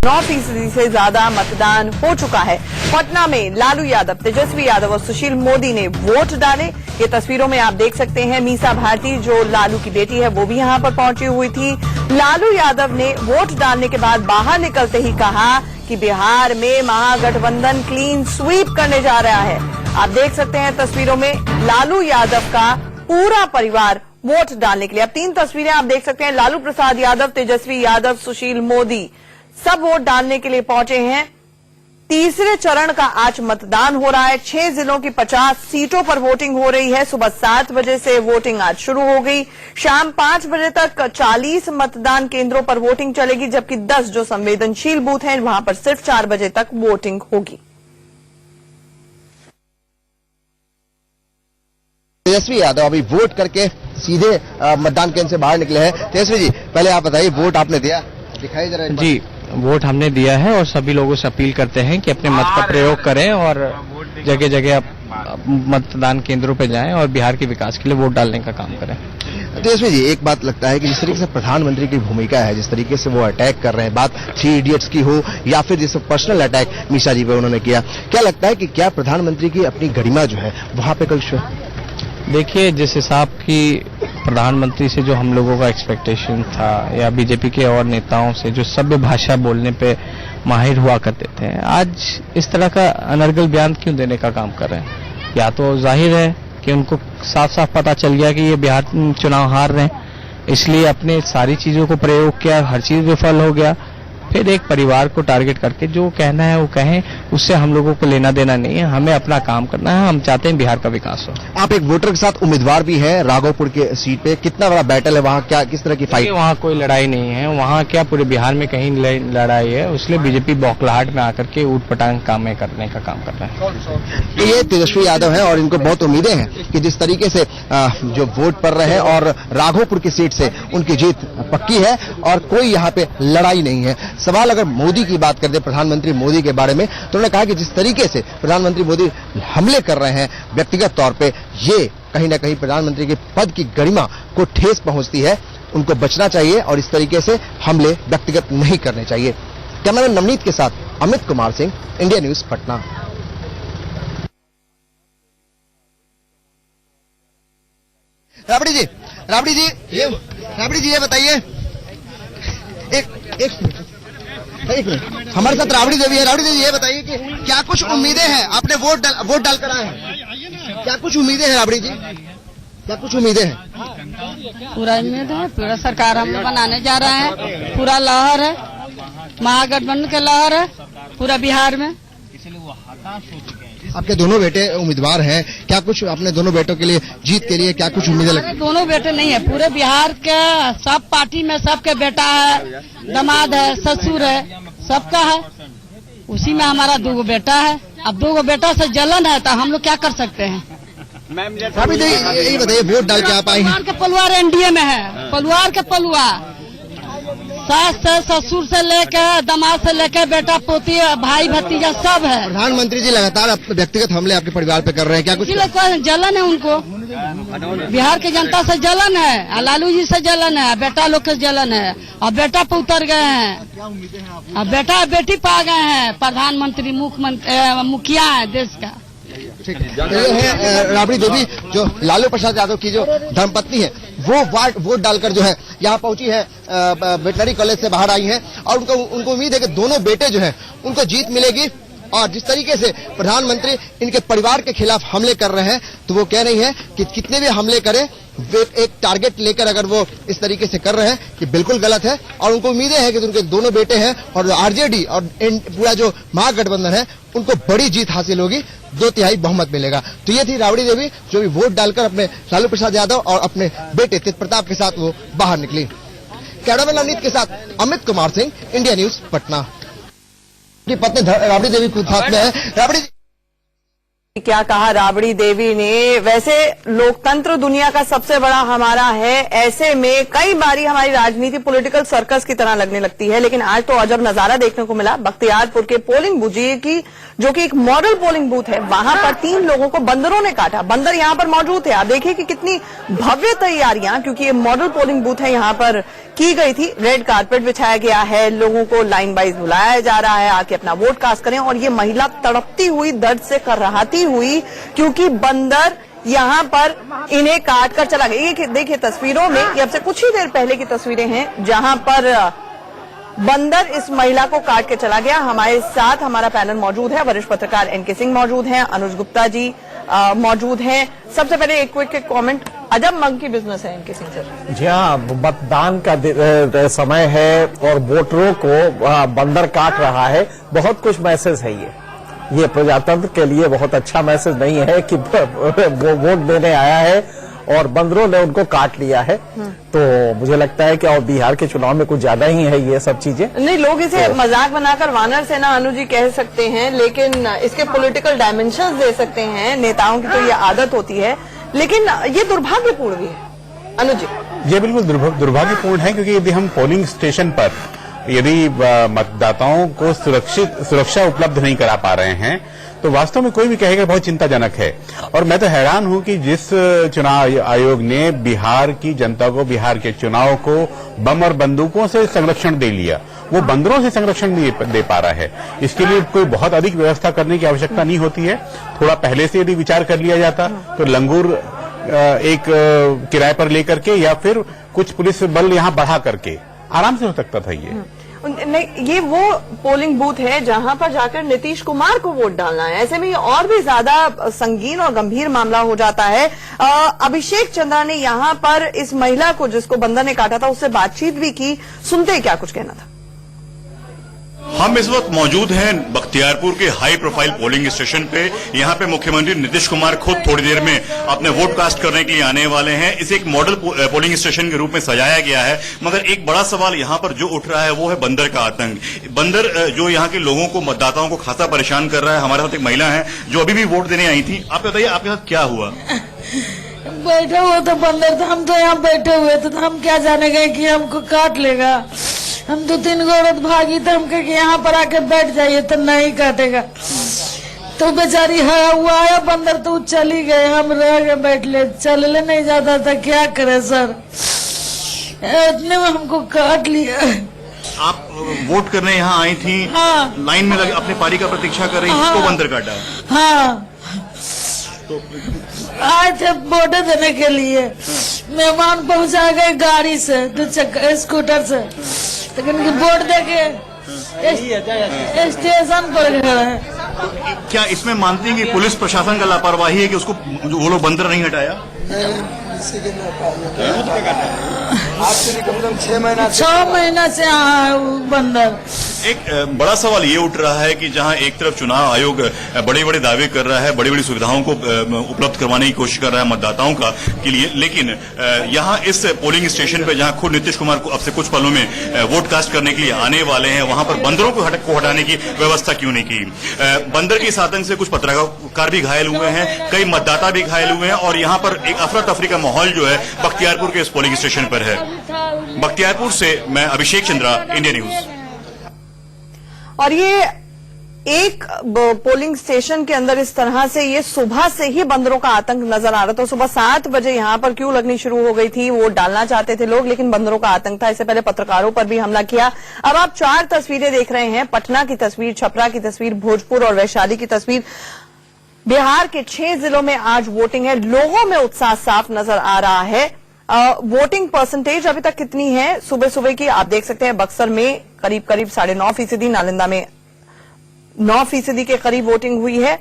9% से ज्यादा मतदान हो चुका है। पटना में लालू यादव, तेजस्वी यादव और सुशील मोदी ने वोट डाले। ये तस्वीरों में आप देख सकते हैं मीसा भारती, जो लालू की बेटी है, वो भी यहां पर पहुंची हुई थी। लालू यादव ने वोट डालने के बाद बाहर निकलते ही कहा कि बिहार में महागठबंधन क्लीन स्वीप करने जा रहा है। आप देख सकते हैं तस्वीरों में लालू यादव का पूरा परिवार वोट डालने के लिए। अब 3 तस्वीरें आप देख सकते हैं। लालू प्रसाद यादव, तेजस्वी यादव, सुशील मोदी सब वोट डालने के लिए पहुंचे हैं। तीसरे चरण का आज मतदान हो रहा है। 6 जिलों की 50 सीटों पर वोटिंग हो रही है। सुबह 7 बजे से वोटिंग आज शुरू हो गई। शाम 5 बजे तक 40 मतदान केंद्रों पर वोटिंग चलेगी, जबकि 10 जो संवेदनशील बूथ हैं वहां पर सिर्फ 4 बजे तक वोटिंग होगी। तेजस्वी यादव अभी वोट करके सीधे मतदान केंद्र से बाहर निकले हैं। तेजस्वी जी, पहले आप बताइए, वोट आपने दिया? दिखाई जरा। जी, वोट हमने दिया है और सभी लोगों से अपील करते हैं कि अपने मत का प्रयोग करें और जगह जगह मतदान केंद्रों पर जाएं और बिहार के विकास के लिए वोट डालने का काम करें। तेजस्वी जी, एक बात लगता है कि जिस तरीके से प्रधानमंत्री की भूमिका है, जिस तरीके से वो अटैक कर रहे हैं, बात 3 इडियट्स की हो या फिर जिस पर्सनल अटैक मीसा जी पे उन्होंने किया, क्या लगता है कि क्या प्रधानमंत्री की अपनी गरिमा जो है वहां पे कोई? देखिए, जिस हिसाब की प्रधानमंत्री से जो हम लोगों का एक्सपेक्टेशन था या बीजेपी के और नेताओं से जो सभ्य भाषा बोलने पे माहिर हुआ करते थे, आज इस तरह का अनर्गल बयान क्यों देने का काम कर रहे हैं? या तो जाहिर है कि उनको साफ साफ पता चल गया कि ये बिहार चुनाव हार रहे हैं, इसलिए अपने सारी चीजों को प्रयोग किया, हर चीज विफल हो गया। फिर एक परिवार को टारगेट करके जो कहना है वो कहें, उससे हम लोगों को लेना देना नहीं है। हमें अपना काम करना है। हम चाहते हैं बिहार का विकास हो। आप एक वोटर के साथ उम्मीदवार भी हैं राघोपुर के सीट पे, कितना बड़ा बैटल है वहाँ? क्या किस तरह की फाइट? वहाँ कोई लड़ाई नहीं है। वहाँ क्या पूरे बिहार में कहीं लड़ाई है, इसलिए बीजेपी बौखलाहट में आकर के ऊट पटांग काम करने का काम कर रहा है। ये तेजस्वी यादव है और इनको बहुत उम्मीदें हैं कि जिस तरीके से जो वोट पड़ रहे हैं और राघोपुर की सीट से उनकी जीत पक्की है और कोई यहाँ पे लड़ाई नहीं है। सवाल अगर मोदी की बात करते, प्रधानमंत्री मोदी के बारे में, तो उन्होंने कहा कि जिस तरीके से प्रधानमंत्री मोदी हमले कर रहे हैं व्यक्तिगत तौर पे, ये कहीं ना कहीं प्रधानमंत्री के पद की गरिमा को ठेस पहुंचती है। उनको बचना चाहिए और इस तरीके से हमले व्यक्तिगत नहीं करने चाहिए। कैमरामैन नवनीत के साथ अमित कुमार सिंह, इंडिया न्यूज, पटना। राबड़ी जी ये बताइए, एक मिनट, हमारे साथ राबड़ी देवी है। राबड़ी देवी, ये बताइए कि क्या कुछ उम्मीदें हैं? आपने वोट डालकर आए हैं, क्या कुछ उम्मीदें हैं राबड़ी जी? क्या कुछ उम्मीदें हैं? पूरा उम्मीद है, पूरा सरकार हम बनाने जा रहे हैं। पूरा लहर है, महागठबंधन के लहर है पूरा बिहार में। आपके दोनों बेटे उम्मीदवार हैं, क्या कुछ अपने दोनों बेटों के लिए, जीत के लिए क्या कुछ उम्मीदें लगती? दोनों बेटे नहीं है, पूरे बिहार के सब पार्टी में सबके बेटा है, दामाद है, ससुर है, सबका है। उसी में हमारा 2 बेटा है। अब 2 बेटा से जलन है तो हम लोग क्या कर सकते हैं? अभी यही बताइए, वोट डाल के आप आई हैं? के पलवार एनडीए में है, पलवार के पलुआ, सास से, ससुर से लेके, दामाद से लेके, बेटा पोती, भाई भतीजा सब है। प्रधानमंत्री जी लगातार व्यक्तिगत हमले आपके परिवार पे कर रहे हैं, क्या कुछ? जलन है उनको, बिहार की जनता से जलन है, लालू जी से जलन है, बेटा लोग से जलन है, और बेटा पे उतर गए हैं, अब बेटा बेटी पा गए हैं, प्रधानमंत्री मुखिया है देश का। ठीक है, राबड़ी देवी जो लालू प्रसाद यादव की जो धर्मपत्नी है, वो वोट डालकर जो है यहाँ पहुंची है, वेटनरी कॉलेज से बाहर आई हैं और उनको उम्मीद है कि दोनों बेटे जो हैं उनको जीत मिलेगी। और जिस तरीके से प्रधानमंत्री इनके परिवार के खिलाफ हमले कर रहे हैं, तो वो कह रही हैं कि कितने भी हमले करें, एक टारगेट लेकर अगर वो इस तरीके से कर रहे हैं कि बिल्कुल गलत है। और उनको उम्मीदें हैं कि उनके दोनों बेटे हैं और आरजेडी और पूरा जो महागठबंधन है उनको बड़ी जीत हासिल होगी, 2/3 बहुमत मिलेगा। तो ये थी राबड़ी देवी जो भी वोट डालकर अपने लालू प्रसाद यादव और अपने बेटे तेज प्रताप के साथ वो बाहर निकली। कैमरामैन नवनीत के साथ अमित कुमार सिंह, इंडिया न्यूज, पटना। की पत्नी राबड़ी देवी खुद साथ में है। राबड़ी क्या कहा राबड़ी देवी ने? वैसे लोकतंत्र दुनिया का सबसे बड़ा हमारा है, ऐसे में कई बारी हमारी राजनीति पॉलिटिकल सर्कस की तरह लगने लगती है, लेकिन आज तो अजब नजारा देखने को मिला बख्तियारपुर के पोलिंग बूथ की, जो कि एक मॉडल पोलिंग बूथ है। वहां पर 3 लोगों को बंदरों ने काटा। बंदर यहां पर मौजूद थे। आप देखिए कि कितनी भव्य तैयारियां, क्योंकि ये मॉडल पोलिंग बूथ है, यहां पर की गई थी। रेड कारपेट बिछाया गया है, लोगों को लाइन वाइज बुलाया जा रहा है, आके अपना वोट कास्ट करें। और ये महिला तड़पती हुई, दर्द से करराहती हुई, क्योंकि बंदर यहां पर इन्हें काट कर चला गया। ये देखिए तस्वीरों में, ये अब से कुछ ही देर पहले की तस्वीरें हैं जहां पर बंदर इस महिला को काट के चला गया। हमारे साथ हमारा पैनल मौजूद है, वरिष्ठ पत्रकार एनके सिंह मौजूद हैं, अनुज गुप्ता जी मौजूद हैं। सबसे पहले एक क्विक कमेंट, अजब मंकी बिजनेस है एनके सिंह सर। जी हाँ, मतदान का समय है और वोटरों को बंदर काट रहा है। बहुत कुछ मैसेज है ये प्रजातंत्र के लिए बहुत अच्छा मैसेज नहीं है कि वो वोट देने आया है और बंदरों ने उनको काट लिया है। तो मुझे लगता है कि और बिहार के चुनाव में कुछ ज्यादा ही है ये सब चीजें। नहीं, लोग इसे मजाक बनाकर वानर सेना अनुज जी कह सकते हैं, लेकिन इसके पॉलिटिकल डायमेंशंस दे सकते हैं। नेताओं की तो ये आदत होती है, लेकिन ये दुर्भाग्यपूर्ण भी है अनुज जी। ये बिल्कुल दुर्भाग्यपूर्ण है, क्योंकि यदि हम पोलिंग स्टेशन पर यदि मतदाताओं को सुरक्षा उपलब्ध नहीं करा पा रहे हैं तो वास्तव में कोई भी कहेगा बहुत चिंताजनक है। और मैं तो हैरान हूं कि जिस चुनाव आयोग ने बिहार की जनता को, बिहार के चुनाव को बम और बंदूकों से संरक्षण दे लिया, वो बंदरों से संरक्षण दे पा रहा है। इसके लिए कोई बहुत अधिक व्यवस्था करने की आवश्यकता नहीं होती है। थोड़ा पहले से यदि विचार कर लिया जाता तो लंगूर एक किराए पर लेकर के या फिर कुछ पुलिस बल यहां बढ़ा करके आराम से हो सकता था ये। नहीं, ये वो पोलिंग बूथ है जहां पर जाकर नीतीश कुमार को वोट डालना है। ऐसे में ये और भी ज्यादा संगीन और गंभीर मामला हो जाता है। अभिषेक चंद्रा ने यहां पर इस महिला को, जिसको बंदर ने काटा था, उससे बातचीत भी की। सुनते क्या कुछ कहना था। हम इस वक्त मौजूद हैं बख्तियारपुर के हाई प्रोफाइल पोलिंग स्टेशन पे। यहाँ पे मुख्यमंत्री नीतीश कुमार खुद थोड़ी देर में अपने वोट कास्ट करने के लिए आने वाले हैं। इसे एक मॉडल पोलिंग स्टेशन के रूप में सजाया गया है, मगर एक बड़ा सवाल यहाँ पर जो उठ रहा है वो है बंदर का आतंक। बंदर जो यहाँ के लोगों को, मतदाताओं को खासा परेशान कर रहा है। हमारे साथ एक महिला है जो अभी भी वोट देने आई थी। आप बताइए, आपके साथ क्या हुआ? बैठे हुए तो बंदर था, हम तो यहाँ बैठे हुए थे, तो हम क्या जाने गए कि हमको काट लेगा। हम 2-3 औरत भागी तो हम कहे कि यहाँ पर आके बैठ जाइए तो नहीं काटेगा। तो बेचारी हुआ है बंदर, तो चली गए, हम रह गए बैठ ले, चलने नहीं जाता था। क्या करे सर, इतने में हमको काट लिया। आप वोट करने यहाँ आई थी? हाँ। लाइन में लगे अपने पारी का प्रतीक्षा कर रही, हाँ। तो बंदर काटा? हाँ, आए थे वोट देने के लिए। मेहमान पहुंचा गए गाड़ी से, 2 चक्कर स्कूटर से, लेकिन वोट देके स्टेशन पर खड़े हैं। क्या इसमें मानती हैं कि पुलिस प्रशासन का लापरवाही है कि उसको वो लोग बंदर नहीं हटाया? 6 महीना से बंदर। एक बड़ा सवाल ये उठ रहा है कि जहां एक तरफ चुनाव आयोग बड़े बड़े दावे कर रहा है, बड़ी बड़ी सुविधाओं को उपलब्ध करवाने की कोशिश कर रहा है मतदाताओं के लिए, लेकिन यहां इस पोलिंग स्टेशन पे जहां खुद नीतीश कुमार को अब से कुछ पलों में वोट कास्ट करने के लिए आने वाले हैं, वहां पर बंदरों को हटाने की व्यवस्था क्यों नहीं की? बंदर के इस आतंक से कुछ पत्रकार भी घायल हुए हैं, कई मतदाता भी घायल हुए हैं, और यहाँ पर एक अफरा तफरी का माहौल जो है बख्तियारपुर के इस पोलिंग स्टेशन पर है। बख्तियारपुर से मैं अभिषेक चंद्रा, इंडिया न्यूज। और ये एक पोलिंग स्टेशन के अंदर इस तरह से ये सुबह से ही बंदरों का आतंक नजर आ रहा था। सुबह 7 बजे यहां पर क्यों लगनी शुरू हो गई थी, वोट डालना चाहते थे लोग, लेकिन बंदरों का आतंक था। इससे पहले पत्रकारों पर भी हमला किया। अब आप 4 तस्वीरें देख रहे हैं, पटना की तस्वीर, छपरा की तस्वीर, भोजपुर और वैशाली की तस्वीर। बिहार के 6 जिलों में आज वोटिंग है। लोगों में उत्साह साफ नजर आ रहा है। वोटिंग परसेंटेज अभी तक कितनी है सुबह सुबह की आप देख सकते हैं। बक्सर में करीब 9.5%, नालंदा में 9% के करीब वोटिंग हुई है।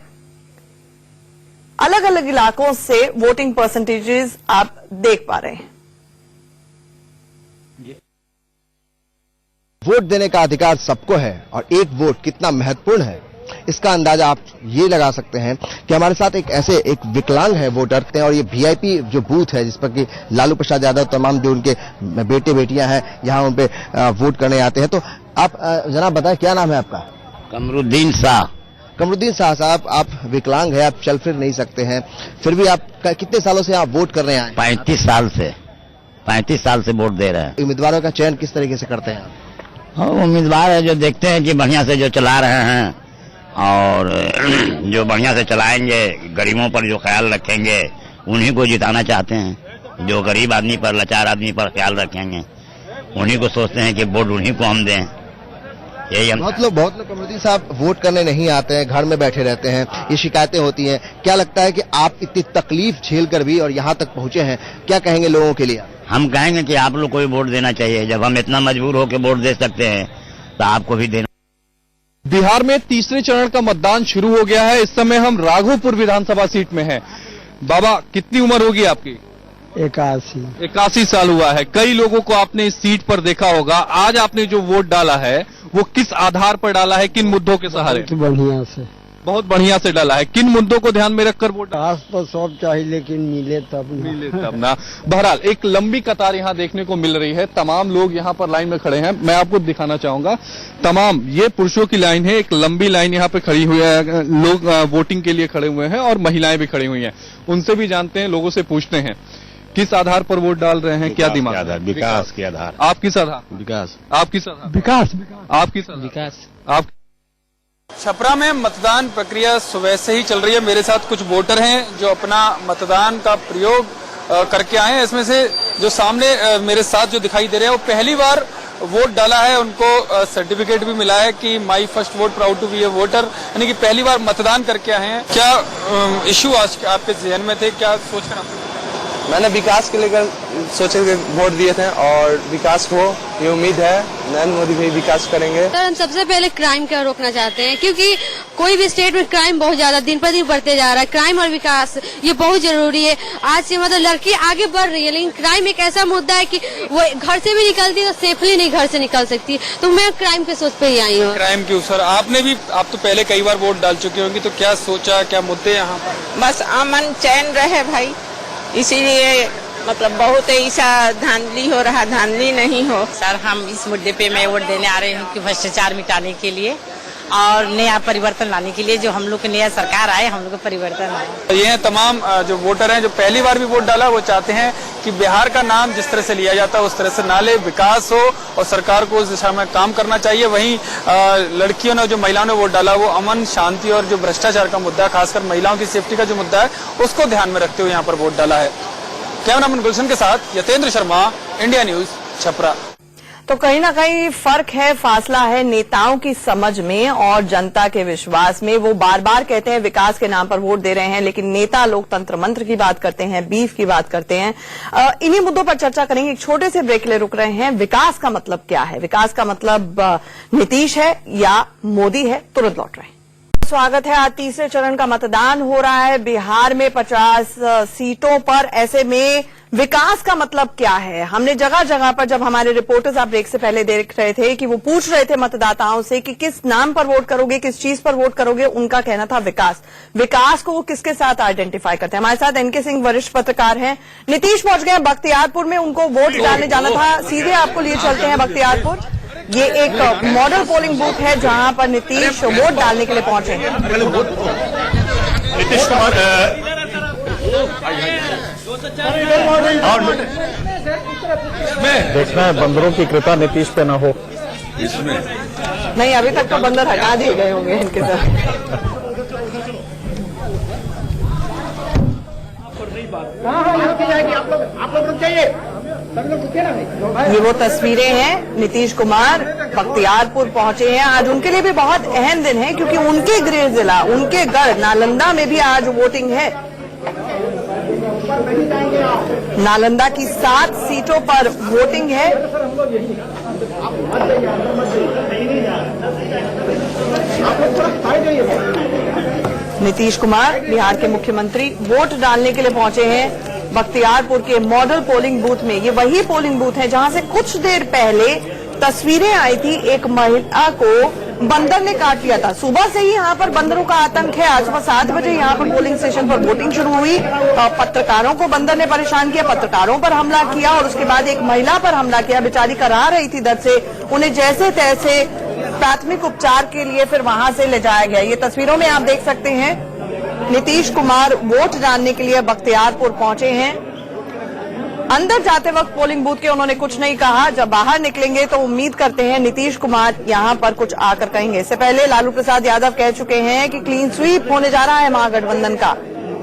अलग अलग इलाकों से वोटिंग परसेंटेजेस आप देख पा रहे हैं। वोट देने का अधिकार सबको है और एक वोट कितना महत्वपूर्ण है इसका अंदाजा आप ये लगा सकते हैं कि हमारे साथ एक विकलांग है वोटर, और ये वीआईपी जो बूथ है जिस पर कि लालू प्रसाद यादव तमाम जो उनके बेटे बेटियां हैं यहाँ उन पे वोट करने आते हैं। तो आप जनाब बताएं क्या नाम है आपका? कमरुद्दीन शाह। कमरुद्दीन शाह साहब, आप विकलांग है, आप चल फिर नहीं सकते हैं, फिर भी आप कितने सालों से आप वोट करने आए? 35 साल से वोट दे रहे हैं। उम्मीदवारों का चयन किस तरीके से करते हैं? उम्मीदवार है जो देखते हैं कि बढ़िया से जो चला रहे हैं और जो बढ़िया से चलाएंगे, गरीबों पर जो ख्याल रखेंगे, उन्हीं को जिताना चाहते हैं। जो गरीब आदमी पर, लाचार आदमी पर ख्याल रखेंगे उन्हीं को सोचते हैं कि वोट उन्हीं को हम दें। यही हम बहुत लोग कमरुद्दीन साहब वोट करने नहीं आते हैं, घर में बैठे रहते हैं, ये शिकायतें होती हैं। क्या लगता है कि आप इतनी तकलीफ झेल कर भी और यहाँ तक पहुंचे हैं, क्या कहेंगे लोगों के लिए? हम कहेंगे कि आप लोग को भी वोट देना चाहिए। जब हम इतना मजबूर होकर वोट दे सकते हैं तो आपको भी देना। बिहार में तीसरे चरण का मतदान शुरू हो गया है। इस समय हम राघोपुर विधानसभा सीट में हैं। बाबा, कितनी उम्र होगी आपकी? 81 साल हुआ है। कई लोगों को आपने इस सीट पर देखा होगा। आज आपने जो वोट डाला है वो किस आधार पर डाला है, किन मुद्दों के सहारे? बहुत बढ़िया से डाला है। किन मुद्दों को ध्यान में रखकर वोट? तो सब चाहिए लेकिन मिले तब ना। बहरहाल एक लंबी कतार यहाँ देखने को मिल रही है। तमाम लोग यहाँ पर लाइन में खड़े हैं। मैं आपको दिखाना चाहूंगा, तमाम ये पुरुषों की लाइन है। एक लंबी लाइन यहाँ पे खड़ी हुई है। लोग वोटिंग के लिए खड़े हुए हैं और महिलाएं भी खड़ी हुई हैं। उनसे भी जानते हैं, लोगों से पूछते हैं किस आधार पर वोट डाल रहे हैं, क्या दिमाग? विकास के आधार। आप किस आधार? विकास। आप किस आधार? विकास। आप किस आधार? विकास। आप? छपरा में मतदान प्रक्रिया सुबह से ही चल रही है। मेरे साथ कुछ वोटर हैं जो अपना मतदान का प्रयोग करके आए हैं। इसमें से जो सामने मेरे साथ जो दिखाई दे रहे हैं वो पहली बार वोट डाला है। उनको सर्टिफिकेट भी मिला है कि my first vote, proud to be a voter, यानी कि पहली बार मतदान करके आए हैं। क्या इश्यू आज आपके जहन में थे, क्या सोचकर? मैंने विकास के लेकर सोच के वोट दिए थे और विकास को ये उम्मीद है नरेंद्र मोदी भी विकास करेंगे। सर, हम सबसे पहले क्राइम का रोकना चाहते हैं, क्योंकि कोई भी स्टेट में क्राइम बहुत ज्यादा दिन पर दिन बढ़ते जा रहा है। क्राइम और विकास ये बहुत जरूरी है। आज से मतलब लड़की आगे बढ़ रही है, लेकिन क्राइम एक ऐसा मुद्दा है कि वो घर से भी निकलती है तो सेफली नहीं घर से निकल सकती। तो मैं क्राइम के सोच पे ही आई हूँ। क्राइम क्यों सर? आपने भी, आप तो पहले कई बार वोट डाल चुकी होंगी, तो क्या सोचा, क्या मुद्दे यहाँ पर? बस अमन चैन रहे भाई, इसीलिए मतलब बहुत ऐसा धांधली हो रहा, धांधली नहीं हो। सर, हम इस मुद्दे पे मैं वोट देने आ रही हूँ कि भ्रष्टाचार मिटाने के लिए और नया परिवर्तन लाने के लिए। जो हम लोग की नया सरकार आए, हम लोग को परिवर्तन आए। ये तमाम जो वोटर हैं जो पहली बार भी वोट डाला, वो चाहते हैं कि बिहार का नाम जिस तरह से लिया जाता है उस तरह से नाले विकास हो और सरकार को उस दिशा में काम करना चाहिए। वहीं लड़कियों ने, जो महिलाओं ने वोट डाला, वो अमन, शांति और जो भ्रष्टाचार का मुद्दा, खासकर महिलाओं की सेफ्टी का जो मुद्दा है, उसको ध्यान में रखते हुए यहाँ पर वोट डाला है। कैमरामैन गुलशन के साथ यतेंद्र शर्मा, इंडिया न्यूज, छपरा। तो कहीं ना कहीं फर्क है, फासला है नेताओं की समझ में और जनता के विश्वास में। वो बार बार कहते हैं विकास के नाम पर वोट दे रहे हैं, लेकिन नेता लोग तंत्र मंत्र की बात करते हैं, बीफ की बात करते हैं। इन्हीं मुद्दों पर चर्चा करेंगे। एक छोटे से ब्रेक के लिए रुक रहे हैं। विकास का मतलब क्या है? विकास का मतलब नीतीश है या मोदी है? तुरंत लौट रहे हैं। स्वागत है। आज तीसरे चरण का मतदान हो रहा है बिहार में 50 सीटों पर। ऐसे में विकास का मतलब क्या है? हमने जगह जगह पर, जब हमारे रिपोर्टर्स आप ब्रेक से पहले देख रहे थे कि वो पूछ रहे थे मतदाताओं से कि किस नाम पर वोट करोगे, किस चीज पर वोट करोगे, उनका कहना था विकास। विकास को वो किसके साथ आइडेंटिफाई करते हैं? हमारे साथ एनके सिंह वरिष्ठ पत्रकार हैं। नीतीश पहुंच गए बख्तियारपुर में, उनको वोट डालने जाना था। सीधे आपको लिए चलते हैं बख्तियारपुर। ये एक मॉडल पोलिंग बूथ है जहां पर नीतीश वोट डालने के लिए पहुंचे हैं। नीतीश कुमार देखना है बंदरों की कृपा नीतीश पे ना हो। इसमें नहीं, अभी तक तो बंदर हटा दिए गए होंगे इनके साथ। आप लोग रुक जाइए। ये वो तस्वीरें हैं। नीतीश कुमार बख्तियारपुर पहुंचे हैं। आज उनके लिए भी बहुत अहम दिन है, क्योंकि उनके गृह जिला, उनके गढ़ नालंदा में भी आज वोटिंग है। नालंदा की 7 सीटों पर वोटिंग है। नीतीश कुमार, बिहार के मुख्यमंत्री, वोट डालने के लिए पहुंचे हैं बख्तियारपुर के मॉडल पोलिंग बूथ में। ये वही पोलिंग बूथ है जहां से कुछ देर पहले तस्वीरें आई थी। एक महिला को बंदर ने काट लिया था। सुबह से ही यहाँ पर बंदरों का आतंक है। आज सुबह 7 बजे यहाँ पर पोलिंग स्टेशन पर वोटिंग शुरू हुई। पत्रकारों को बंदर ने परेशान किया, पत्रकारों पर हमला किया और उसके बाद एक महिला पर हमला किया। बेचारी करा रही थी दर्द से, उन्हें जैसे तैसे प्राथमिक उपचार के लिए फिर वहां से ले जाया गया। ये तस्वीरों में आप देख सकते हैं। नीतीश कुमार वोट डालने के लिए बख्तियारपुर पहुंचे हैं। अंदर जाते वक्त पोलिंग बूथ के उन्होंने कुछ नहीं कहा। जब बाहर निकलेंगे तो उम्मीद करते हैं नीतीश कुमार यहां पर कुछ आकर कहेंगे। इससे पहले लालू प्रसाद यादव कह चुके हैं कि क्लीन स्वीप होने जा रहा है महागठबंधन का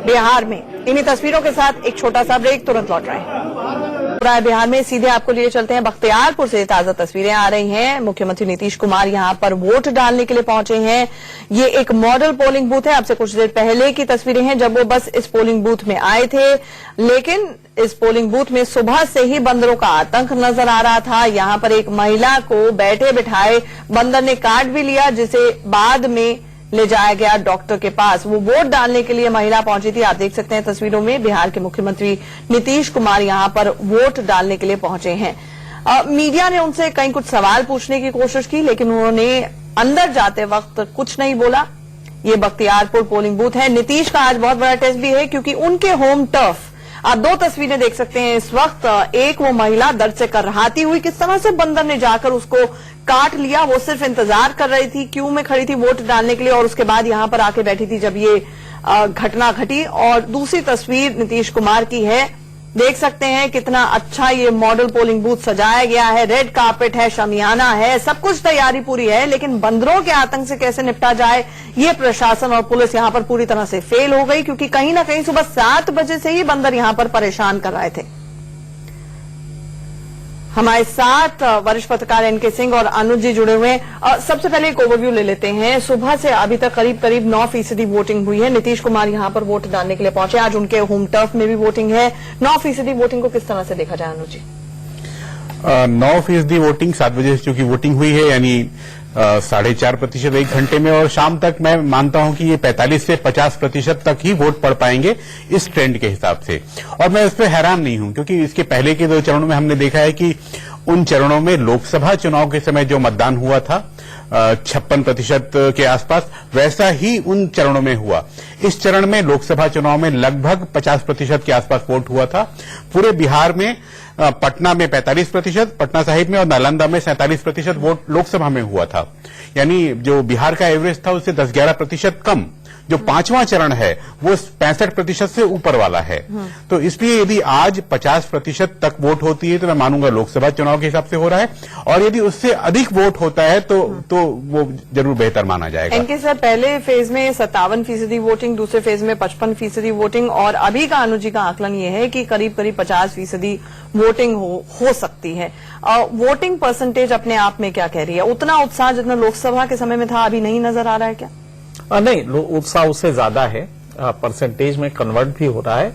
बिहार में। इन्हीं तस्वीरों के साथ एक छोटा सा ब्रेक, तुरंत लौट रहे हैं। बिहार में सीधे आपको लिए चलते हैं बख्तियारपुर से ताजा तस्वीरें आ रही हैं। मुख्यमंत्री नीतीश कुमार यहां पर वोट डालने के लिए पहुंचे हैं। ये एक मॉडल पोलिंग बूथ है। अब से कुछ देर पहले की तस्वीरें हैं जब वो बस इस पोलिंग बूथ में आए थे, लेकिन इस पोलिंग बूथ में सुबह से ही बंदरों का आतंक नजर आ रहा था। यहां पर एक महिला को बैठे बिठाए बंदर ने काट भी लिया, जिसे बाद में ले जाया गया डॉक्टर के पास। वो वोट डालने के लिए महिला पहुंची थी। आप देख सकते हैं तस्वीरों में बिहार के मुख्यमंत्री नीतीश कुमार यहां पर वोट डालने के लिए पहुंचे हैं। मीडिया ने उनसे कई कुछ सवाल पूछने की कोशिश की, लेकिन उन्होंने अंदर जाते वक्त कुछ नहीं बोला। ये बख्तियारपुर पोलिंग बूथ है। नीतीश का आज बहुत बड़ा टेस्ट भी है, क्योंकि उनके होम टर्फ आप दो तस्वीरें देख सकते हैं इस वक्त। एक वो महिला दर्द से करहाती हुई, किस तरह से बंदर ने जाकर उसको काट लिया। वो सिर्फ इंतजार कर रही थी, क्यू में खड़ी थी वोट डालने के लिए, और उसके बाद यहां पर आके बैठी थी जब ये घटना घटी। और दूसरी तस्वीर नीतीश कुमार की है। देख सकते हैं कितना अच्छा ये मॉडल पोलिंग बूथ सजाया गया है। रेड कार्पेट है, शमियाना है, सब कुछ तैयारी पूरी है, लेकिन बंदरों के आतंक से कैसे निपटा जाए ये प्रशासन और पुलिस यहां पर पूरी तरह से फेल हो गई, क्योंकि कहीं ना कहीं सुबह 7 बजे से ही बंदर यहां पर परेशान कर रहे थे। हमारे साथ वरिष्ठ पत्रकार एनके सिंह और अनुज जी जुड़े हुए हैं। सबसे पहले एक ओवरव्यू ले लेते हैं। सुबह से अभी तक करीब 9% वोटिंग हुई है। नीतीश कुमार यहां पर वोट डालने के लिए पहुंचे। आज उनके होम टर्फ में भी वोटिंग है। 9% वोटिंग को किस तरह से देखा जाए अनुज जी? 9% वोटिंग 7 बजे से चूंकि वोटिंग हुई है, यानी 4.5% 1 घंटे में, और शाम तक मैं मानता हूं कि ये 45 से 50% तक ही वोट पड़ पाएंगे इस ट्रेंड के हिसाब से। और मैं इस पर हैरान नहीं हूं, क्योंकि इसके पहले के 2 चरणों में हमने देखा है कि उन चरणों में लोकसभा चुनाव के समय जो मतदान हुआ था 56% के आसपास, वैसा ही उन चरणों में हुआ। इस चरण में लोकसभा चुनाव में लगभग 50% के आसपास वोट हुआ था। पूरे बिहार में पटना में 45%, पटना साहिब में और नालंदा में 47% वोट लोकसभा में हुआ था। यानी जो बिहार का एवरेज था उससे 10-11% कम। जो 5वां चरण है वो 65% से ऊपर वाला है। तो इसलिए यदि आज 50% तक वोट होती है तो मैं मानूंगा लोकसभा चुनाव के हिसाब से हो रहा है, और यदि उससे अधिक वोट होता है तो वो जरूर बेहतर माना जाएगा। इनके सर पहले फेज में 57% वोटिंग, दूसरे फेज में 55% वोटिंग, और अभी का अनुज जी का आकलन ये है कि करीब 50% वोटिंग हो सकती है। वोटिंग परसेंटेज अपने आप में क्या कह रही है? उतना उत्साह जितना लोकसभा के समय में था अभी नहीं नजर आ रहा है क्या? नहीं, उत्साह उससे ज्यादा है। परसेंटेज में कन्वर्ट भी हो रहा है।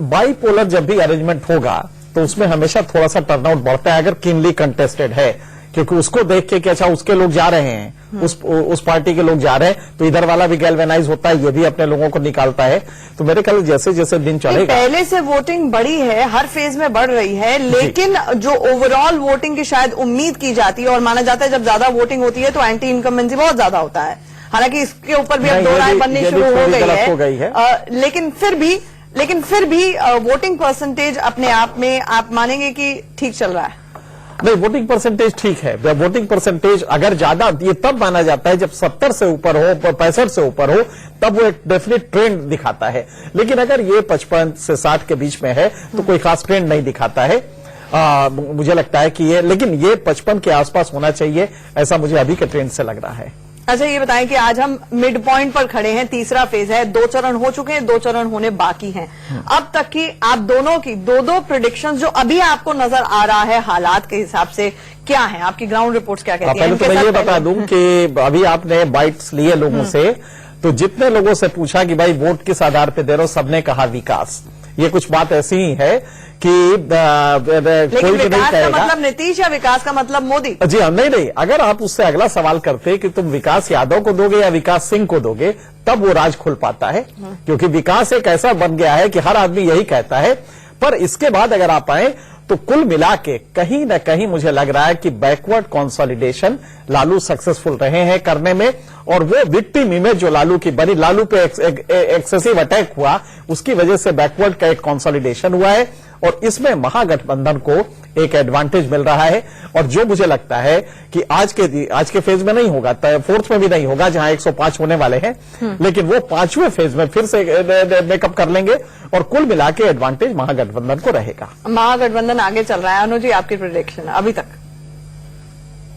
बाईपोलर जब भी अरेंजमेंट होगा तो उसमें हमेशा थोड़ा सा टर्नआउट बढ़ता है, अगर किनली कंटेस्टेड है, क्योंकि उसको देख के कि अच्छा उसके लोग जा रहे हैं, उस पार्टी के लोग जा रहे हैं, तो इधर वाला भी गैल्वेनाइज होता है, ये भी अपने लोगों को निकालता है। तो मेरे ख्याल जैसे जैसे दिन चलेगा, पहले से वोटिंग बढ़ी है, हर फेज में बढ़ रही है, लेकिन जो ओवरऑल वोटिंग की शायद उम्मीद की जाती है, और माना जाता है जब ज्यादा वोटिंग होती है तो एंटी इनकम्बेंसी बहुत ज्यादा होता है। हालांकि इसके ऊपर भी अब 2 राय बननी शुरू हो गई है, लेकिन फिर भी वोटिंग परसेंटेज अपने आप में आप मानेंगे कि ठीक चल रहा है? नहीं, वोटिंग परसेंटेज ठीक है। वोटिंग परसेंटेज अगर ज्यादा, ये तब माना जाता है जब 70 से ऊपर हो, 65 से ऊपर हो, तब वो एक डेफिनेट ट्रेंड दिखाता है। लेकिन अगर ये 55 से 60 के बीच में है तो कोई खास ट्रेंड नहीं दिखाता है। मुझे लगता है कि लेकिन ये 55 के आसपास होना चाहिए, ऐसा मुझे अभी के ट्रेंड से लग रहा है। अच्छा, ये बताएं कि आज हम मिड पॉइंट पर खड़े हैं, तीसरा फेज है, 2 चरण हो चुके हैं, 2 चरण होने बाकी हैं। अब तक की आप दोनों की 2 प्रेडिक्शंस जो अभी आपको नजर आ रहा है हालात के हिसाब से क्या है? आपकी ग्राउंड रिपोर्ट्स क्या कहती हैं? पहले तो मैं ये बता दूं कि अभी आपने बाइट्स लिए लोगों से, तो जितने लोगों से पूछा कि भाई वोट किस आधार पर दे रहे हो, सबने कहा विकास। ये कुछ बात ऐसी ही है कि कोई भी नहीं कहेगा मतलब नीतीश या विकास का मतलब मोदी। जी हाँ, नहीं, अगर आप उससे अगला सवाल करते कि तुम विकास यादव को दोगे या विकास सिंह को दोगे, तब वो राज खुल पाता है, क्योंकि विकास एक ऐसा बन गया है कि हर आदमी यही कहता है। पर इसके बाद अगर आप आए तो कुल मिला के कहीं न कहीं मुझे लग रहा है कि बैकवर्ड कंसोलिडेशन लालू सक्सेसफुल रहे हैं करने में, और वो विक्टिम इमेज जो लालू की बनी, लालू पे एक्सेसिव अटैक हुआ, उसकी वजह से बैकवर्ड का एक कंसोलिडेशन हुआ है, और इसमें महागठबंधन को एक एडवांटेज मिल रहा है। और जो मुझे लगता है कि आज के फेज में नहीं होगा, 4th में भी नहीं होगा जहां 105 होने वाले हैं, लेकिन वो 5वें फेज में फिर से मेकअप कर लेंगे, और कुल मिला के एडवांटेज महागठबंधन को रहेगा। महागठबंधन आगे चल रहा है। अनुज जी, आपकी प्रेडिक्शन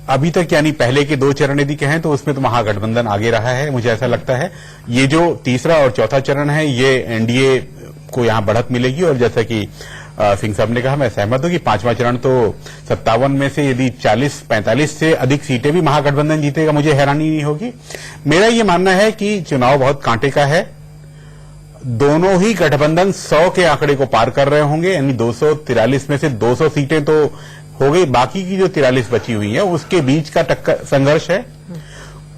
अभी तक यानी पहले के 2 चरण यदि कहें तो उसमें तो महागठबंधन आगे रहा है, मुझे ऐसा लगता है। ये जो तीसरा और चौथा चरण है, ये एनडीए को यहां बढ़त मिलेगी, और जैसा कि सिंह साहब ने कहा, मैं सहमत हूं कि 5वां चरण तो 57 में से यदि 40-45 से अधिक सीटें भी महागठबंधन जीतेगा, मुझे हैरानी नहीं होगी। मेरा ये मानना है कि चुनाव बहुत कांटे का है। दोनों ही गठबंधन 100 के आंकड़े को पार कर रहे होंगे, यानी 243 में से 200 सीटें तो हो गई, बाकी की जो 43 बची हुई है उसके बीच का संघर्ष है।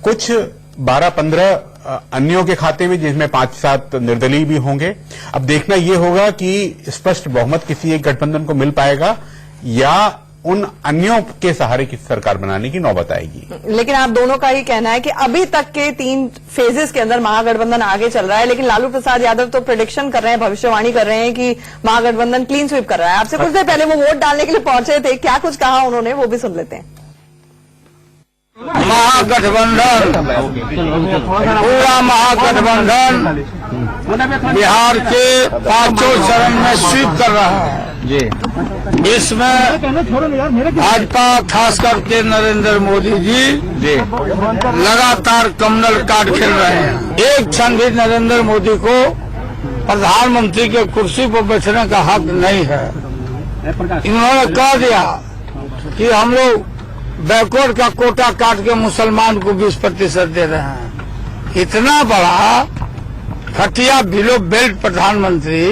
कुछ 12-15 अन्यों के खाते में, जिसमें 5-7 निर्दलीय भी होंगे। अब देखना यह होगा कि स्पष्ट बहुमत किसी एक गठबंधन को मिल पाएगा या उन अन्यों के सहारे की सरकार बनाने की नौबत आएगी। लेकिन आप दोनों का ही कहना है कि अभी तक के 3 फेजेस के अंदर महागठबंधन आगे चल रहा है, लेकिन लालू प्रसाद यादव तो प्रेडिक्शन कर रहे हैं, भविष्यवाणी कर रहे हैं कि महागठबंधन क्लीन स्वीप कर रहा है। आपसे कुछ देर पहले वो वोट डालने के लिए पहुंचे थे, क्या कुछ कहा उन्होंने, वो भी सुन लेते हैं। महागठबंधन, पूरा महागठबंधन बिहार के 5 चरण में स्वीप कर रहा है जी। इसमें भाजपा खास करके नरेंद्र मोदी जी लगातार कमल कार्ड खेल रहे हैं। एक क्षण भी नरेंद्र मोदी को प्रधानमंत्री के कुर्सी पर बैठने का हक नहीं है। इन्होंने कह दिया कि हम लोग बैकवर्ड का कोटा काट के मुसलमान को 20% दे रहे हैं। इतना बड़ा खटिया बिलो बेल्ट प्रधानमंत्री,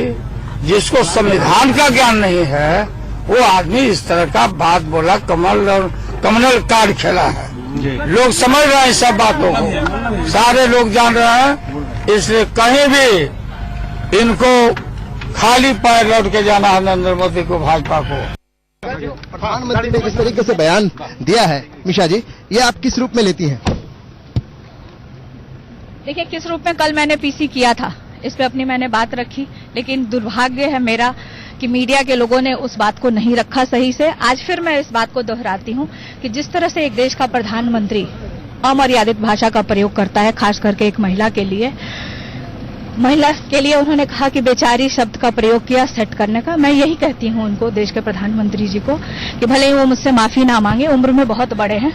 जिसको संविधान का ज्ञान नहीं है, वो आदमी इस तरह का बात बोला, कमल कार्ड खेला है। लोग समझ रहे हैं सब बातों को, सारे लोग जान रहे हैं। इसलिए कहीं भी इनको खाली पैर लौट के जाना है नरेंद्र मोदी को, भाजपा को। प्रधानमंत्री ने जिस तरीके से बयान दिया है, मिशा जी, ये आप किस रूप में लेती हैं? देखिए, किस रूप में, कल मैंने पीसी किया था, इस पे अपनी मैंने बात रखी, लेकिन दुर्भाग्य है मेरा कि मीडिया के लोगों ने उस बात को नहीं रखा सही से। आज फिर मैं इस बात को दोहराती हूं कि जिस तरह से एक देश का प्रधानमंत्री अमर्यादित भाषा का प्रयोग करता है, खास करके एक महिला के लिए उन्होंने कहा कि बेचारी शब्द का प्रयोग किया सेट करने का। मैं यही कहती हूं उनको, देश के प्रधानमंत्री जी को, कि भले ही वो मुझसे माफी ना मांगे, उम्र में बहुत बड़े हैं,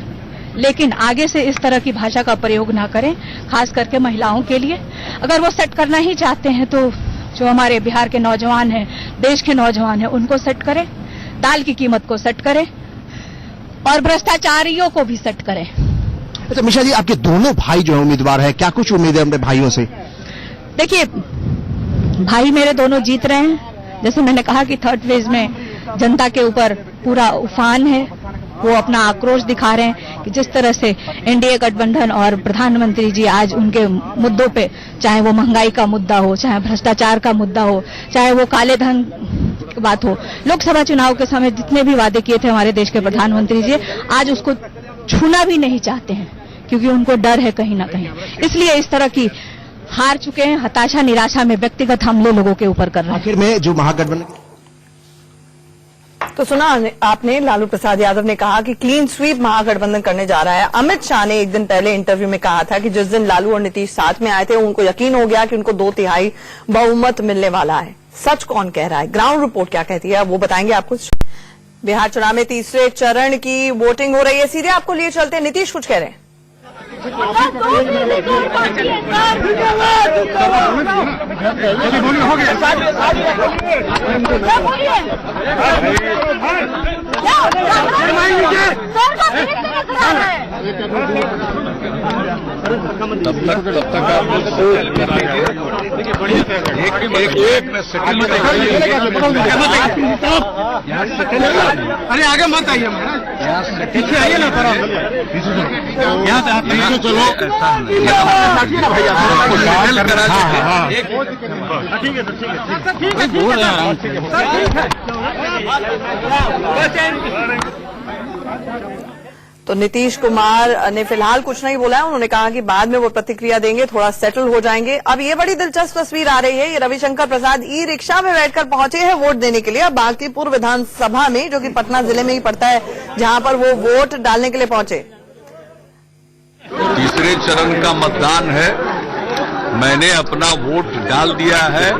लेकिन आगे से इस तरह की भाषा का प्रयोग ना करें, खास करके महिलाओं के लिए। अगर वो सेट करना ही चाहते हैं तो जो हमारे बिहार के नौजवान हैं, देश के नौजवान हैं, उनको सेट करें, दाल की कीमत को सेट करें और भ्रष्टाचारियों को भी सेट करें। अच्छा मिशा जी, आपके दोनों भाई जो है उम्मीदवार है, क्या कुछ उम्मीद है अपने भाइयों से? देखिए, भाई मेरे दोनों जीत रहे हैं। जैसे मैंने कहा कि 3rd फेज में जनता के ऊपर पूरा उफान है, वो अपना आक्रोश दिखा रहे हैं कि जिस तरह से एनडीए गठबंधन और प्रधानमंत्री जी आज उनके मुद्दों पे, चाहे वो महंगाई का मुद्दा हो, चाहे भ्रष्टाचार का मुद्दा हो, चाहे वो काले धन की बात हो, लोकसभा चुनाव के समय जितने भी वादे किए थे हमारे देश के प्रधानमंत्री जी, आज उसको छूना भी नहीं चाहते हैं, क्योंकि उनको डर है कहीं ना कहीं। इसलिए इस तरह की हार चुके हैं, हताशा निराशा में व्यक्तिगत हमले लोगों के ऊपर कर रहे हैं। आखिर में जो महागठबंधन, तो सुना आपने, लालू प्रसाद यादव ने कहा कि क्लीन स्वीप महागठबंधन करने जा रहा है। अमित शाह ने एक दिन पहले इंटरव्यू में कहा था कि जिस दिन लालू और नीतीश साथ में आए थे, उनको यकीन हो गया कि उनको 2/3 बहुमत मिलने वाला है। सच कौन कह रहा है, ग्राउंड रिपोर्ट क्या कहती है, वो बताएंगे आपको। बिहार चुनाव में तीसरे चरण की वोटिंग हो रही है, सीधे आपको लिए चलते हैं। नीतीश कुछ कह रहे हैं। अरे आगे मत आइए, पीछे आइए ना थोड़ा, यहाँ से आप चलो। तो नीतीश कुमार ने फिलहाल कुछ नहीं बोला है। उन्होंने कहा कि बाद में वो प्रतिक्रिया देंगे, थोड़ा सेटल हो जाएंगे। अब ये बड़ी दिलचस्प तस्वीर आ रही है। ये रविशंकर प्रसाद ई रिक्शा में बैठकर पहुंचे हैं वोट देने के लिए। अब बांकीपुर विधानसभा में, जो कि पटना जिले में ही पड़ता है, जहां पर वो वोट डालने के लिए पहुंचे। तीसरे चरण का मतदान है। मैंने अपना वोट डाल दिया है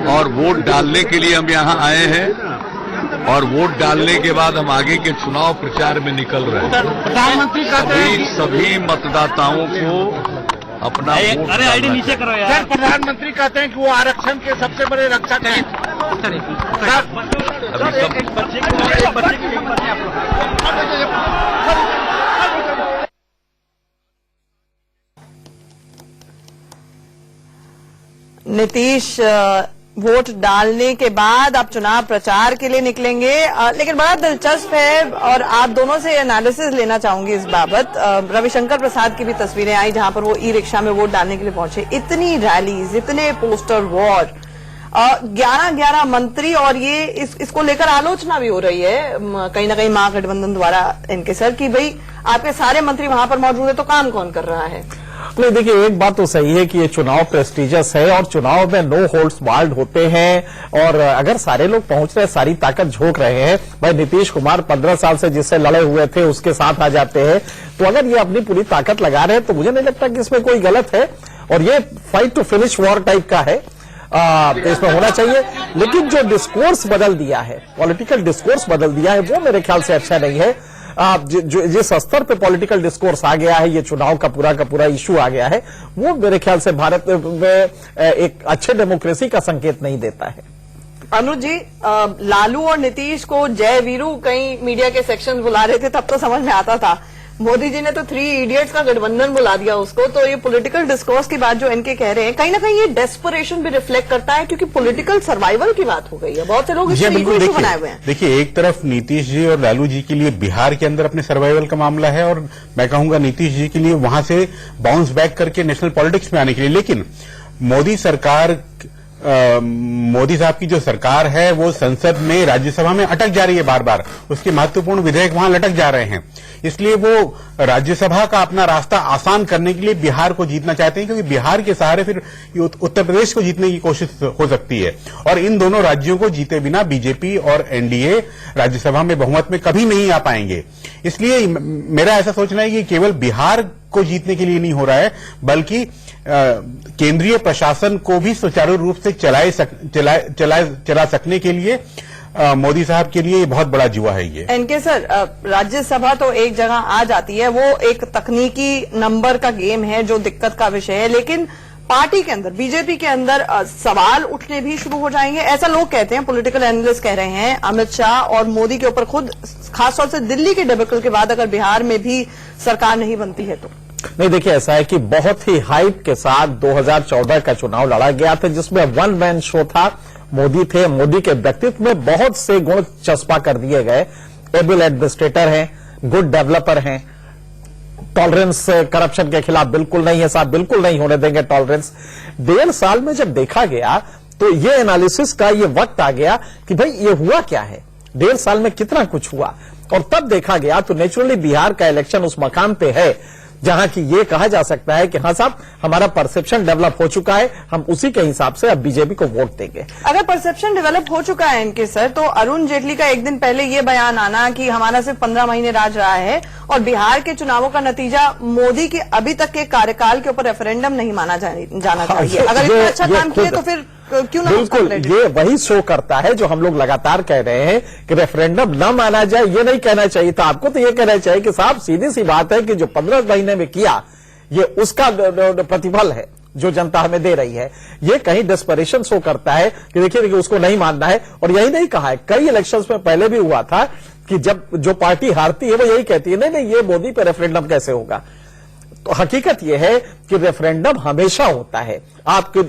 और वोट डालने के लिए हम यहाँ आए हैं और वोट डालने के बाद हम आगे के चुनाव प्रचार में निकल रहे हैं। प्रधानमंत्री सभी मतदाताओं को अपना अरे आईडी नीचे करो यार। सर, प्रधानमंत्री कहते हैं कि वो आरक्षण के सबसे बड़े रक्षक हैं। नीतीश वोट डालने के बाद आप चुनाव प्रचार के लिए निकलेंगे, लेकिन बड़ा दिलचस्प है और आप दोनों से एनालिसिस लेना चाहूंगी इस बाबत। रविशंकर प्रसाद की भी तस्वीरें आई जहां पर वो ई रिक्शा में वोट डालने के लिए पहुंचे। इतनी रैलीज, इतने पोस्टर वॉर, 11 मंत्री, और ये इसको लेकर आलोचना भी हो रही है कहीं ना कहीं महागठबंधन द्वारा इनके सर कि भाई आपके सारे मंत्री वहां पर मौजूद है तो काम कौन कर रहा है। नहीं, देखिए एक बात तो सही है कि ये चुनाव प्रेस्टिजियस है और चुनाव में नो होल्ड्स बार्ड होते हैं और अगर सारे लोग पहुंच रहे, सारी ताकत झोंक रहे हैं, भाई नीतीश कुमार 15 साल से जिससे लड़े हुए थे उसके साथ आ जाते हैं, तो अगर ये अपनी पूरी ताकत लगा रहे हैं तो मुझे नहीं लगता कि इसमें कोई गलत है और ये fight to finish war type का है। इसमें होना चाहिए, लेकिन जो डिस्कोर्स बदल दिया है, पॉलिटिकल डिस्कोर्स बदल दिया है, वो मेरे ख्याल से अच्छा नहीं है। जिस स्तर पे पॉलिटिकल डिस्कोर्स आ गया है, ये चुनाव का पूरा इशू आ गया है, वो मेरे ख्याल से भारत में एक अच्छे डेमोक्रेसी का संकेत नहीं देता है। अनुज जी, लालू और नीतीश को जय वीरू कई मीडिया के सेक्शन बुला रहे थे, तब तो समझ में आता था। मोदी जी ने तो 3 इडियट्स का गठबंधन बुला दिया उसको। तो ये पॉलिटिकल डिस्कोर्स की बात जो इनके कह रहे हैं, कहीं ना कहीं ये डेस्परेशन भी रिफ्लेक्ट करता है क्योंकि पॉलिटिकल सर्वाइवल की बात हो गई है। बहुत से लोग इसको इशू बनाए हुए हैं। देखिए, एक तरफ नीतीश जी और लालू जी के लिए बिहार के अंदर अपने सर्वाइवल का मामला है और मैं कहूंगा नीतीश जी के लिए वहां से बाउंस बैक करके नेशनल पॉलिटिक्स में आने के लिए। लेकिन मोदी साहब की जो सरकार है वो संसद में, राज्यसभा में अटक जा रही है बार बार। उसके महत्वपूर्ण विधेयक वहां लटक जा रहे हैं, इसलिए वो राज्यसभा का अपना रास्ता आसान करने के लिए बिहार को जीतना चाहते हैं, क्योंकि बिहार के सहारे फिर उत्तर प्रदेश को जीतने की कोशिश हो सकती है और इन दोनों राज्यों को जीते बिना बीजेपी और एनडीए राज्यसभा में बहुमत में कभी नहीं आ पाएंगे। इसलिए मेरा ऐसा सोचना है कि केवल बिहार को जीतने के लिए नहीं हो रहा है, बल्कि केंद्रीय प्रशासन को भी सुचारू रूप से चला सकने के लिए मोदी साहब के लिए बहुत बड़ा जुआ है ये। इनके सर, राज्यसभा तो एक जगह आ जाती है, वो एक तकनीकी नंबर का गेम है जो दिक्कत का विषय है, लेकिन पार्टी के अंदर, बीजेपी के अंदर सवाल उठने भी शुरू हो जाएंगे, ऐसा लोग कहते हैं, पॉलिटिकल एनालिस्ट कह रहे हैं। अमित शाह और मोदी के ऊपर खुद, खासतौर से दिल्ली के डिबेकल के बाद अगर बिहार में भी सरकार नहीं बनती है तो। नहीं, देखिए ऐसा है कि बहुत ही हाइप के साथ 2014 का चुनाव लड़ा गया था जिसमें वन मैन शो था। मोदी थे, मोदी के व्यक्तित्व में बहुत से गुण चस्पा कर दिए गए। एबल एडमिनिस्ट्रेटर हैं, गुड डेवलपर हैं, टॉलरेंस करप्शन के खिलाफ बिल्कुल नहीं है साहब, बिल्कुल नहीं होने देंगे टॉलरेंस। 1.5 साल में जब देखा गया तो ये एनालिसिस का ये वक्त आ गया कि भाई ये हुआ क्या है, 1.5 साल में कितना कुछ हुआ, और तब देखा गया तो नेचुरली बिहार का इलेक्शन उस मकाम पे है जहां की ये कहा जा सकता है कि हाँ साहब, हमारा परसेप्शन डेवलप हो चुका है, हम उसी के हिसाब से अब बीजेपी को वोट देंगे। अगर परसेप्शन डेवलप हो चुका है इनके सर, तो अरुण जेटली का एक दिन पहले ये बयान आना कि हमारा सिर्फ 15 महीने राज रहा है और बिहार के चुनावों का नतीजा मोदी के अभी तक के कार्यकाल के ऊपर रेफरेंडम नहीं माना जाना चाहिए। अगर इतना अच्छा काम किए तो फिर क्यों ना। बिल्कुल, ये वही शो करता है जो हम लोग लगातार कह रहे हैं कि रेफरेंडम न माना जाए। ये नहीं कहना चाहिए था आपको, तो ये कहना चाहिए कि साहब सीधी सी बात है कि जो 15 महीने में किया ये उसका प्रतिफल है जो जनता हमें दे रही है। ये कहीं डेस्परेशन शो करता है कि देखिए उसको नहीं मानना है। और यही नहीं कहा है, कई इलेक्शंस में पहले भी हुआ था कि जब जो पार्टी हारती है वो यही कहती है नहीं ये मोदी पे रेफरेंडम कैसे होगा। तो हकीकत यह है कि रेफरेंडम हमेशा होता है। आपकी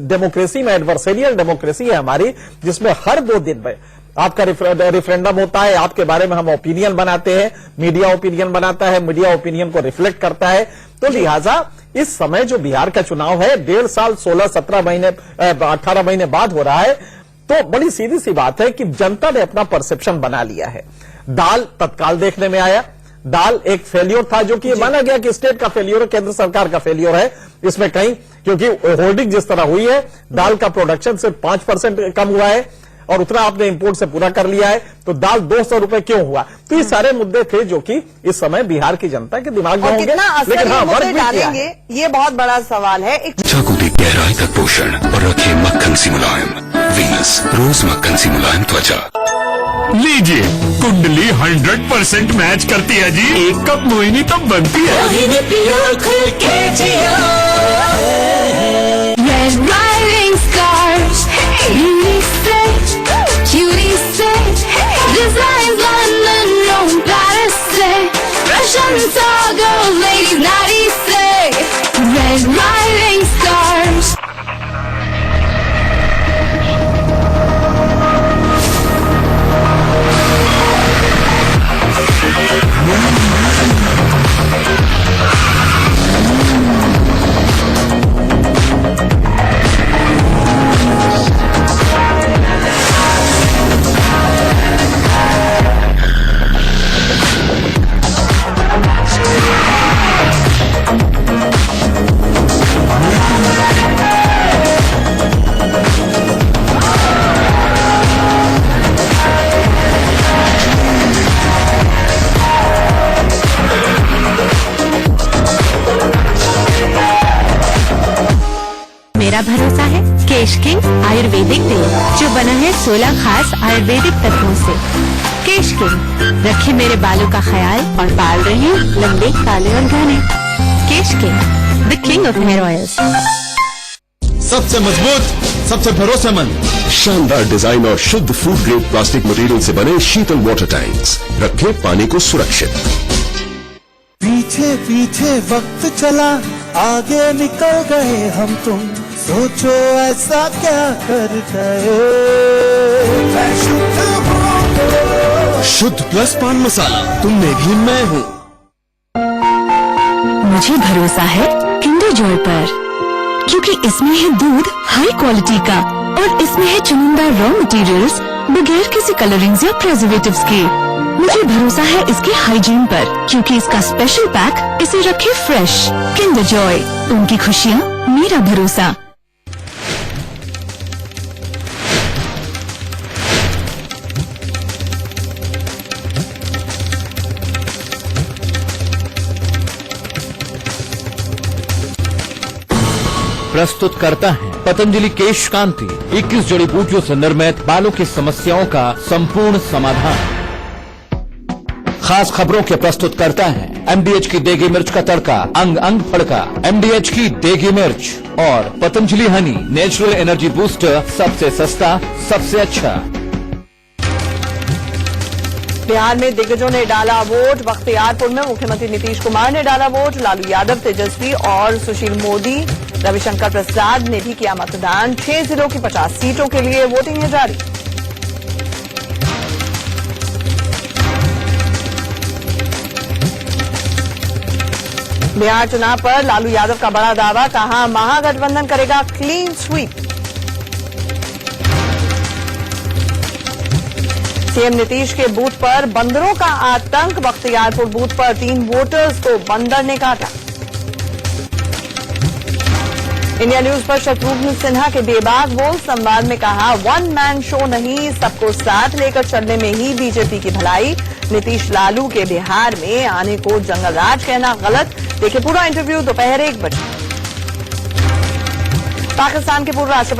डेमोक्रेसी में एडवर्सेरियल डेमोक्रेसी है हमारी, जिसमें हर 2 दिन में आपका रेफरेंडम होता है, आपके बारे में हम ओपिनियन बनाते हैं, मीडिया ओपिनियन बनाता है, मीडिया ओपिनियन को रिफ्लेक्ट करता है। तो लिहाजा इस समय जो बिहार का चुनाव है 1.5 साल 16-17 महीने 18 महीने बाद हो रहा है, तो बड़ी सीधी सी बात है कि जनता ने अपना परसेप्शन बना लिया है। दाल तत्काल देखने में आया, दाल एक फेलियर था जो कि माना गया कि स्टेट का फेलियर है, केंद्र सरकार का फेलियर है इसमें कहीं, क्योंकि होल्डिंग जिस तरह हुई है, दाल का प्रोडक्शन सिर्फ 5% कम हुआ है और उतना आपने इंपोर्ट से पूरा कर लिया है, तो दाल 200 रुपए क्यों हुआ। तो ये सारे मुद्दे थे जो कि इस समय बिहार की जनता के दिमाग में होंगे, लेकिन हाँ वर्क भी डालेंगे, ये बहुत बड़ा सवाल है। चाकू दी गहराई तक पोषण और रखे मक्खन सी मुलायम। वीनस रोज मक्खन सी मुलायम त्वचा। लीजिए, कुंडली 100% मैच करती है जी। 1 कप मोहिनी तब बनती है। मोहिनी पियो खुल के जियो। Red Rising Stars, Rising stars. मेरा भरोसा है केश किंग आयुर्वेदिक तेल, जो बना है 16 खास आयुर्वेदिक तत्वों से। केश किंग, रखे मेरे बालों का ख्याल और बाल रहे लंबे, काले और घने। Kesh King, the king of hair oils. सबसे मजबूत, सबसे भरोसेमंद, शानदार डिजाइन और शुद्ध फूड ग्रेड प्लास्टिक मटेरियल से बने शीतल वाटर टैंक्स, रखे पानी को सुरक्षित। पीछे पीछे वक्त चला, आगे निकल गए हम तुम, सोचो ऐसा क्या कर गए। शुद्ध प्लस पान मसाला, तुम में भी मैं हूँ। मुझे भरोसा है किंडर जॉय पर, क्योंकि इसमें है दूध हाई क्वालिटी का और इसमें है चुनिंदा रॉ मटेरियल्स बगैर किसी कलरिंग्स या प्रिजर्वेटिव्स के। मुझे भरोसा है इसके हाइजीन पर, क्योंकि इसका स्पेशल पैक इसे रखे फ्रेश। किंडर जॉय, उनकी खुशियाँ मेरा भरोसा। प्रस्तुत करता है पतंजलि केश कांति, 21 जड़ी बूटियों से निर्मित बालों की समस्याओं का संपूर्ण समाधान। खास खबरों के प्रस्तुत करता है एमडीएच की देगी मिर्च का तड़का, अंग अंग फड़का। एमडीएच की देगी मिर्च और Patanjali Honey natural energy booster, सबसे सस्ता सबसे अच्छा। बिहार में दिग्गजों ने डाला वोट। बख्तियारपुर में मुख्यमंत्री नीतीश कुमार ने डाला वोट। लालू यादव, तेजस्वी और सुशील मोदी, रविशंकर प्रसाद ने भी किया मतदान। 6 जिलों की 50 सीटों के लिए वोटिंग है जारी। बिहार चुनाव पर लालू यादव का बड़ा दावा, कहा महागठबंधन करेगा क्लीन स्वीप। सीएम नीतीश के बूथ पर बंदरों का आतंक। बख्तियारपुर बूथ पर 3 वोटर्स को बंदर ने काटा। इंडिया न्यूज पर शत्रुघ्न सिन्हा के बेबाक बोल। संवाद में कहा, वन मैन शो नहीं, सबको साथ लेकर चलने में ही बीजेपी की भलाई। नीतीश लालू के बिहार में आने को जंगल राज कहना गलत। देखिए पूरा इंटरव्यू दोपहर 1 बजे। पाकिस्तान के पूर्व राष्ट्रपति